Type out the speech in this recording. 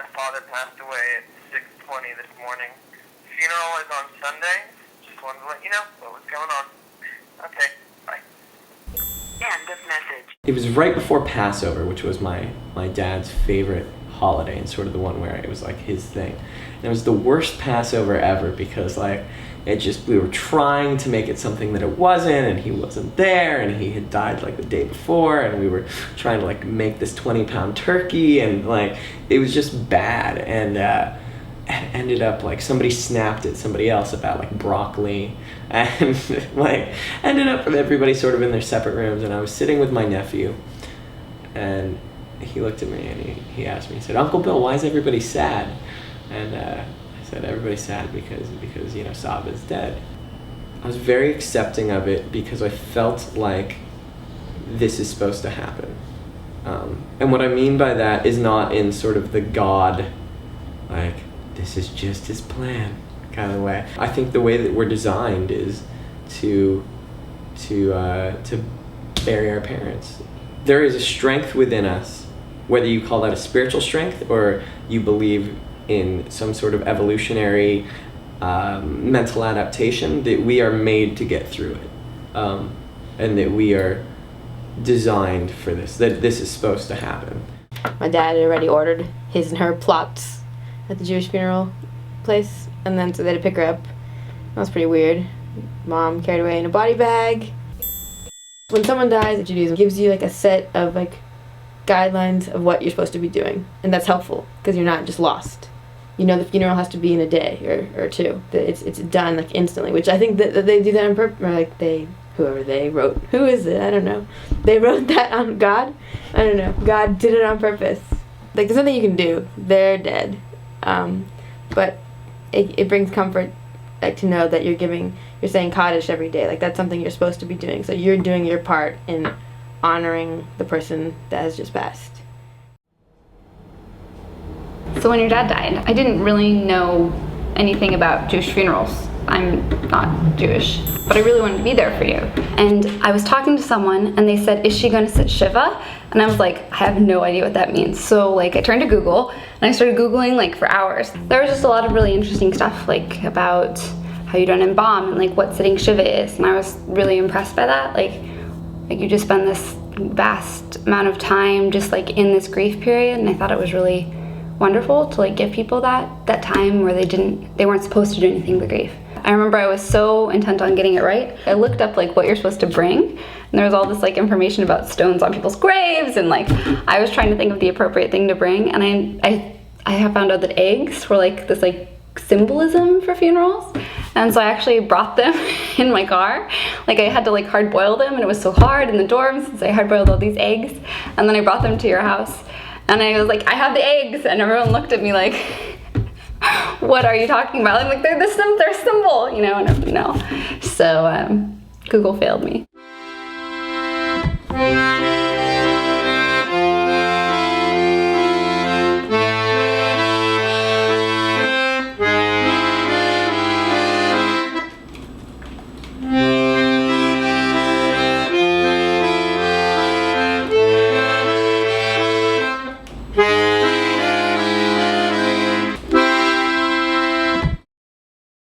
my father passed away at 6:20 this morning. Funeral is on Sunday. Just wanted to let you know what was going on. Okay, bye. End of message. It was right before Passover, which was my dad's favorite holiday and sort of the one where it was like his thing. And it was the worst Passover ever because like we were trying to make it something that it wasn't, and he wasn't there, and he had died like the day before, and we were trying to like make this 20-pound turkey, and like it was just bad. And it ended up like somebody snapped at somebody else about like broccoli, and like ended up with everybody sort of in their separate rooms, and I was sitting with my nephew, and he looked at me and he asked me, he said, "Uncle Bill, why is everybody sad?" And I said, "Everybody's sad because Saba's dead." I was very accepting of it because I felt like this is supposed to happen. And what I mean by that is not in sort of the God, like, this is just his plan kind of way. I think the way that we're designed is to bury our parents. There is a strength within us, whether you call that a spiritual strength or you believe in some sort of evolutionary mental adaptation, that we are made to get through it, and that we are designed for this, that this is supposed to happen. My dad had already ordered his and her plots at the Jewish funeral place, and then so they had to pick her up. That was pretty weird. Mom carried away in a body bag. When someone dies, Judaism gives you like a set of like guidelines of what you're supposed to be doing, and that's helpful because you're not just lost. You know, the funeral has to be in a day or two. It's done like instantly, which I think that they do that on purpose. Or like whoever they wrote, who is it? I don't know. They wrote that on God. I don't know. God did it on purpose. Like there's nothing you can do. They're dead. But it brings comfort, like to know that you're saying Kaddish every day. Like that's something you're supposed to be doing. So you're doing your part in honoring the person that has just passed. So when your dad died, I didn't really know anything about Jewish funerals. I'm not Jewish, but I really wanted to be there for you. And I was talking to someone and they said, "Is she going to sit Shiva?" And I was like, I have no idea what that means. So like I turned to Google and I started Googling like for hours. There was just a lot of really interesting stuff like about how you don't embalm and like what sitting Shiva is. And I was really impressed by that. Like you just spend this vast amount of time just like in this grief period, and I thought it was really wonderful to like give people that time where they weren't supposed to do anything but grief. I remember I was so intent on getting it right. I looked up like what you're supposed to bring, and there was all this like information about stones on people's graves, and like I was trying to think of the appropriate thing to bring, and I have found out that eggs were like this like symbolism for funerals, and so I actually brought them in my car. Like I had to like hard boil them, and it was so hard in the dorms, so I hard boiled all these eggs, and then I brought them to your house, and I was like, "I have the eggs," and everyone looked at me like, "What are you talking about?" I'm like, they're symbol, and I don't know. So Google failed me.